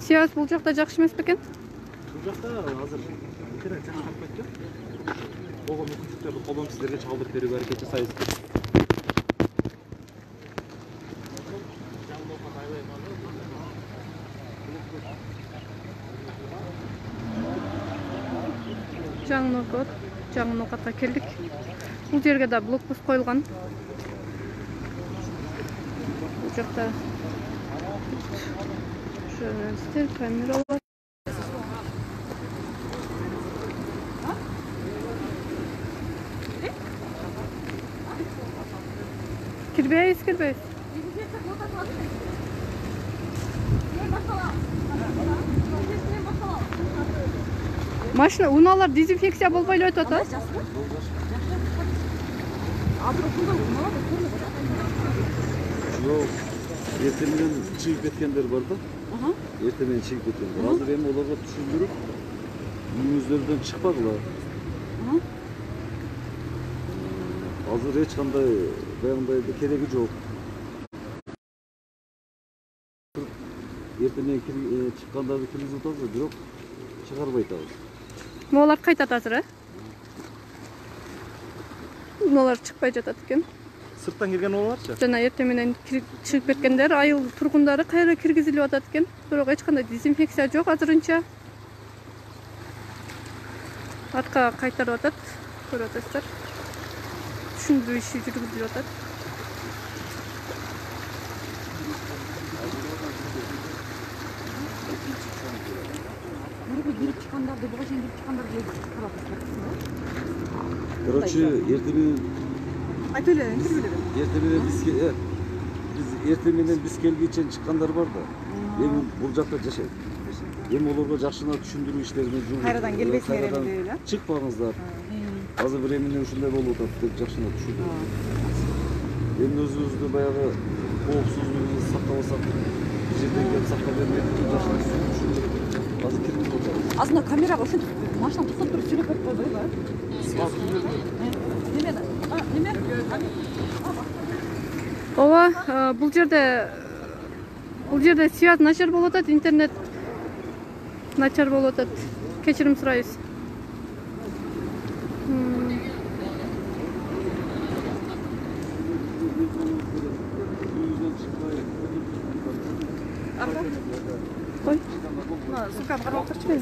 Сияз бул жакта жакшы эмес бекен? Бул жакта азыр интернет жакшырып кеткен. Болгон мүмкүнчүлүктөрдү колдонуп силерге чагылдырып берүүгө аракет жасайбыз. Жаңы Ноокатка келдик. Бул жерге да блокпост коюлган. Бул жакта журналисттер, камералар. Кирбейсиз. Машина, уналар дезинфекция болбой эле өтөт, а? Жок, эртең менен чыгып кеткендер бар да. Эртең менен чыгып кеткендер. Азыр эми олорго түшүндүрүп, үйүңүздөрдөн чыкпагыла. Азыр эч кандай баягындай кереги жок. Эртең менен чыккандарды киргизип атабыз, бирок чыгарбай атабыз. Олар кайтат азыр, э? Олар чыкпай жатат экен. Сырттан келген оларчы? Жана эртең менен чыгып кеткендер, айыл тургундары кайра киргизилип атат экен. Бирок эч кандай дезинфекция жок азырынча. Артка кайтарып атат, көрүп атасыздар. Түшүндүрүү иши жүргүзүлүп атат. Короче, эртең менен биз келгенче чыккандар бар да. Эми бул жакта жашайт. Эми олорго жакшына түшүндүрүү иштерин Кайрадан келбесиңер эми деп эле. Чыкпаңыздар. Азыр бир эмне ушундай болуп атат деп жакшына түшүндүрүү. Эми өзүбүздү баягы коопсуздугубузду сактабасак, бир жерден келип сактап бермейт деп жакшына түшүндүрүп. Азыр киргизип атабыз. Азында камерага ошентип машина токтоп туруп сүйлөп берип койбойбу? Неме? Ооба, бул жерде связь начар болуп атат, интернет начар болуп атат. Кечирим сурайбыз. Кой. Суканы карап турчу мен.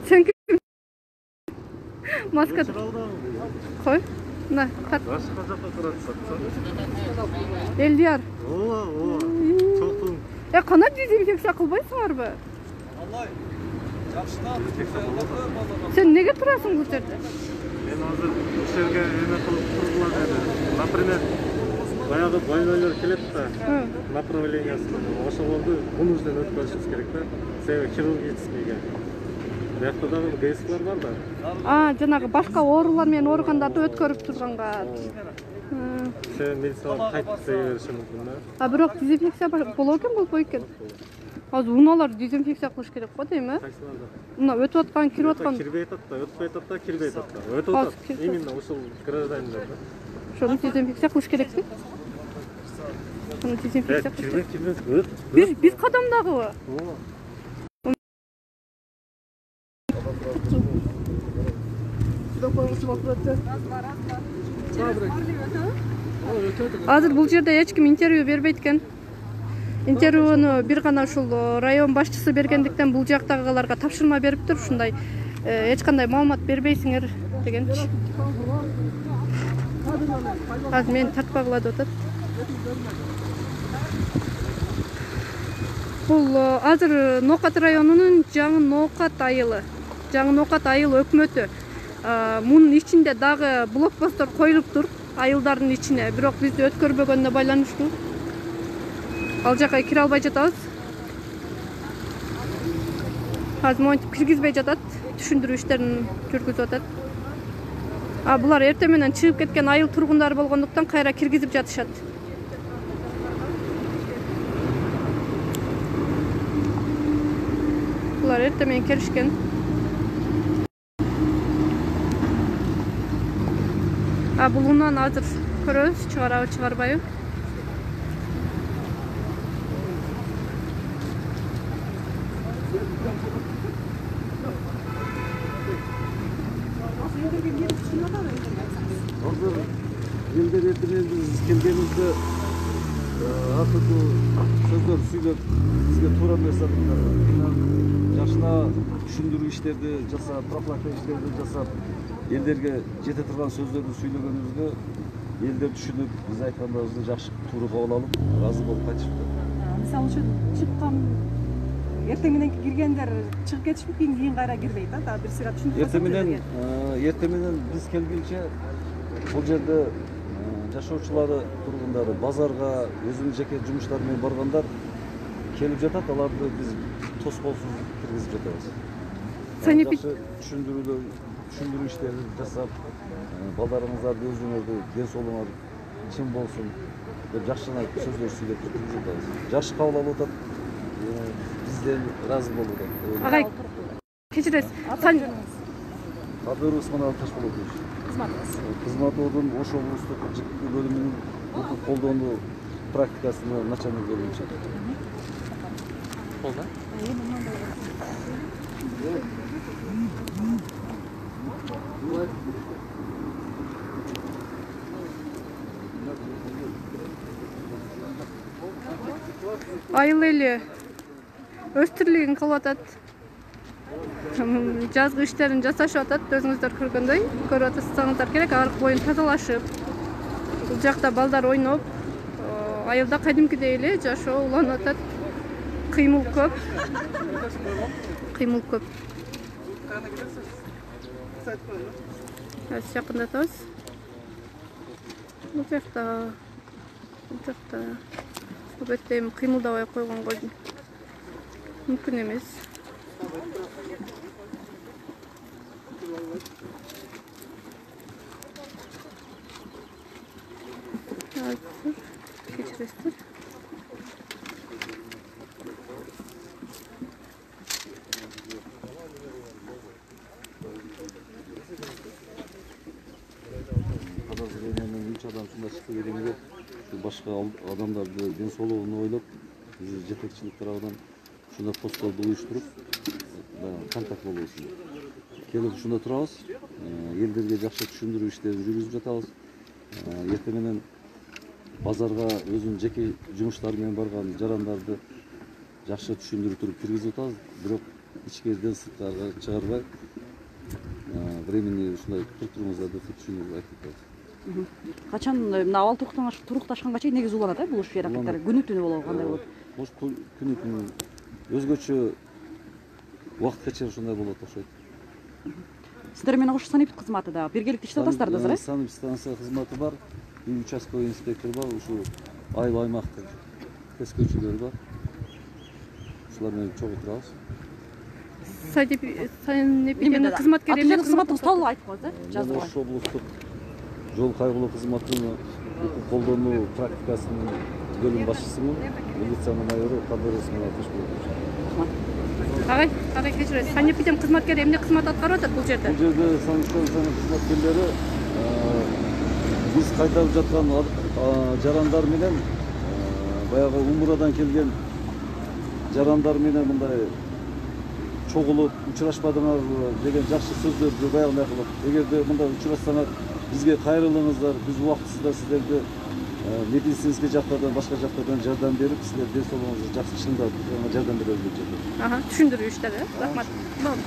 Sen kim? Maska. Koy. Мына хат. Башка жакта турат. Элдияр. Ооба. Чоктун. Кана дезинфекция кылбайсыңарбы? Аллай. Жакшынан Sen неге турасың бул жерде? Мен азыр ушул жерге эме кылып тургула деди. Например, баягы больнойлор келет да, направлениясында. Ошолорду бунун үстүнөн өткөрүшүбүз керек да. Себеби хирургическийге. Биякта дагы ГСКлар бар да. Жанагы башка оорулар менен ооругандарды өткөрүп турганга. Сен медициналык кайтып бериши мүмкүн да. Бирок дезинфекция болот экен, болбой экен. Азыр уналар дезинфекция кылыш керек го дейм, э? Мына өтүп аткан, кирип аткан. Кирбей атат да, өтпөй атат да, кирбей атат да. Өтүп атат. Именно ушул граждандар да. Ошону дезинфекция кылыш керекпи? Ошону дезинфекция кылыш керек. Кирбей. Биз кадамдагыбы? Азыр бул жерде эч ким интервью бербейт экен. Интервьюну бир гана ушул район башчысы бергендиктен бул жактагыларга тапшырма бериптир, ушундай эч кандай маалымат бербейсиңер дегенчи. Азыр мени тартпагыла деп атат. Бул азыр Ноокат районунун Жаңы Ноокат айылы. Жаңы Ноокат айыл өкмөтү. Мунун ичинде дагы блокпосттор коюлуптур, айылдардын ичине. Бирок бизди өткөрбөгөнүнө байланыштуу ал жака кире албай жатабыз. Азыр монтип киргизбей жатат, түшүндүрүү иштерин жүргүзүп атат. Булар эртең менен чыгып кеткен айыл тургундары болгондуктан кайра киргизип жатышат. Булар эртең менен келишкен. Булунан азыр көрөбүз, чыгарабы, чыгарбайбы. Hazır елдер ертемен biz келгенimizde artık bu sözler söylep bizge tуура эмес жашына түшүндүрүү иштерди жасап, профилактика иштерди жасап, элдерге жете турган сөздөрдү сүйлөгөнүбүзгө элдер түшүнүп, биз айткандарыбызды жакшы туура кабыл алып, ыраазы болуп кайтышты. Мисалы үчүн чыккан эртең менен киргендер чыгып кетишпи, кийин кайра кирбейт да, бир сыйра түшүндүрүп. Эртең биз келгенче бул жерде жашоочулары, тургундары базарга, өзүнүн жеке жумуштары менен баргандар келип жатат, аларды биз тоскоолсуз киргизип жатабыз. Жакшы түшүндүрүү иштерин жасап, балдарыңыздарды, өзүңөрдү, ден соолугуңар чың болсун деп жакшына сөздөр сүйлөп киргизип жатабыз. Жакшы кабыл алып атат, бизден ыраазы болуп атат. Агай, кечиресиз. Кадыр Усманов Ташполотович. Кызматыбыздын Ош облустук ЖКХ бөлүмүнүн укук колдонуу практикасынын начальник бөлүмчүсү. Колда? Айыл эли өз тирлигин кылып атат. Жазгы иштерин жасашып атат, өзүңүздөр көргөндөй. Көрүп атсаңыздар керек, арык боюн тазалашып. Бул жакта балдар ойноп, айылда кадимкидей эле жашоо уланып атат. Кыймыл көп. Жакындатабыз. Бул жакта бетте кыймылдабай койгонго мүмкүн эмес. Кечиресиздер. Адам шундай чыкты дегенде башка адамдарды ден соолугун ойлоп, биз жетекчилик тарабынан шундай посттарды уюштуруп, контакт болобуз. Келип ушунда турабыз, элдерге жакшы түшүндүрүү иштерин жүргүзүп жатабыз. Эртең менен базарга өзүнүн жеке жумуштары менен барган жарандарды жакшы түшүндүрүп туруп киргизип атабыз, бирок ичкериден сырткарга чыгарбай, времени ушундай туруңуздар деп түшүндүрүп айтып атабыз. Качан мына абал турукташканга чейин негизи уланат, бул иш аракеттер күнү түнү болобу, кандай болот? Ош күнү түнү өзгөчө убакытка чейин ушундай болот окшойт. Сиздер менен кош санитар кызматы да биргеликте иштеп атасыздар да, э? Санитар станция кызматы бар, участковый инспектор бар, ушу айыл аймактык тескөөчүлөр бар. Ушулар менен чогуу турабыз. Санитар кызматкер эмне кызматыңыз толук айтып коет, жазып Ош облустук жол кайгылуу кызматынын укук колдонуу практикасынын бөлүм башчысымын, милициянын майору Кадыр Усманов Ташполотович. Агай кечиресиз. Санитар кызматкери эмне кызмат аткарып атат бул жерде? Бул жерде санитар кызматкерлери биз кайтарып жаткан жарандар менен баягы умурадан келген жарандар менен мындай чогулуп учурашпадыңарбы деген жакшы сөздөрдү баягындай кылып, эгерде мындай учурашсаңар бизге кайрылыңыздар, биз убактысында сиздерге медицинский жактардан, башка жактардан жардам берип, сиздер ден соолугуңузду жакшы чыңдап жардам беребиз деп жатат. Түшүндүрүү иштери, рахмат.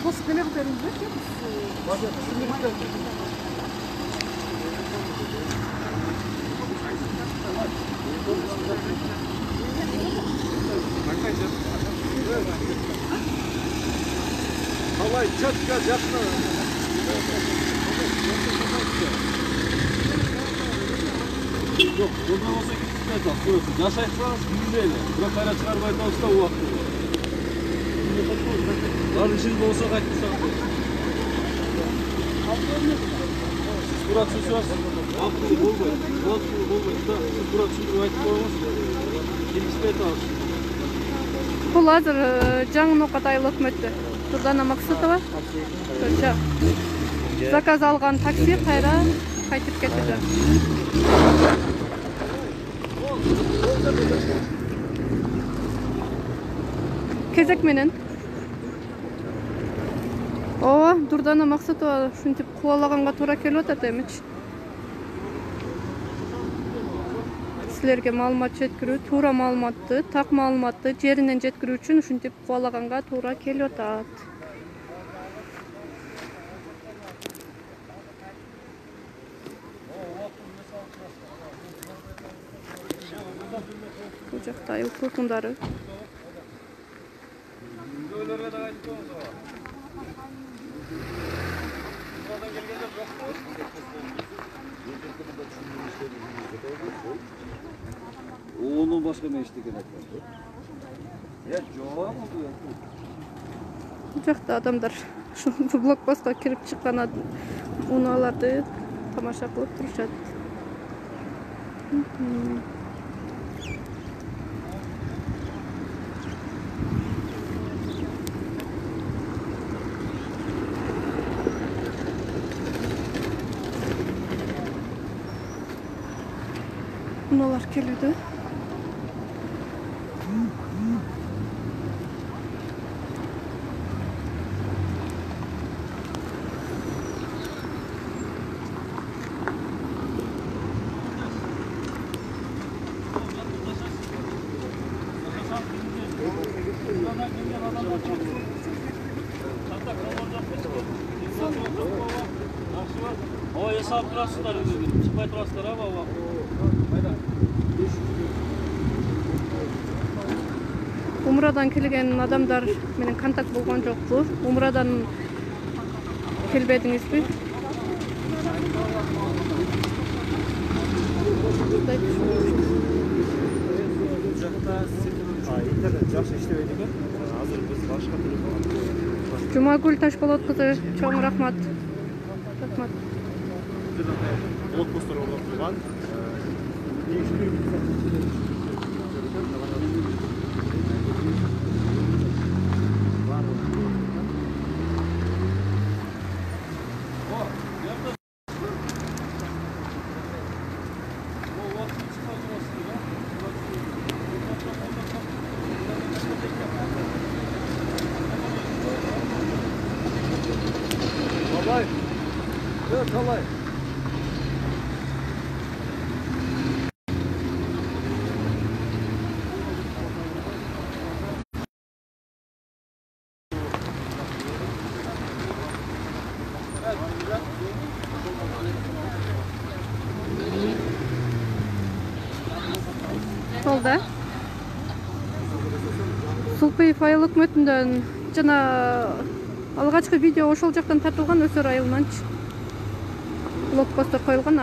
Тосуп неме кылып бериңизби? Давай, четко, жакшы. Yok, bundan olsa gitsinler tam, burası. Yaşayıksanız güzel, bırak kayra çıkarmayı da olsa o vakti. Kardeşiniz olsa kaçtıysa. Siz Burak sözü varsın. Aklını olmayın, Burak'ını olmayın da siz Burak sözü aytıp koyamazsınız. Gelişmeye tanışın. Бул азыр жаңы Ноокат айыл өкмөтү Турдана Максутова заказ алган такси кайра кайтып кетүүдө. Кезек менен. Ооба, Дурдана Максатова ушинтип кубалаганга туура келип атат эмичи. Силерге маалымат жеткирүү, туура маалыматты, так маалыматты жеринен жеткирүү үчүн ушинтип кубалаганга туура келип атат. Бул жакта айыл тургундары. Onun başka ne işte gerek var? Ya joğa mı bu ya? Бул жакта адамдар ушу блокпостко кирип чыккан унааларды тамаша кылып турушат. Унаалар келүүдө. Ой, ясап турасыздар, чыкпай турасыздар, баба. Умрадан келген адамдар менен контакт болгон жокпу. Умрадан келбедиңизби? Интернет жакшы иштебейт экен. Азыр биз башка телефон. Жумагүл Ташболот кызы, чоң рахмат. Рахмат. Блокпосттор орнотулган. Talay. Evet Talay. Oldu. Сулпаев айыл өкмөтүндөн жана алгачкы видео ошол жактан тартылган Өсөр айылынан блокпосттор коюлган.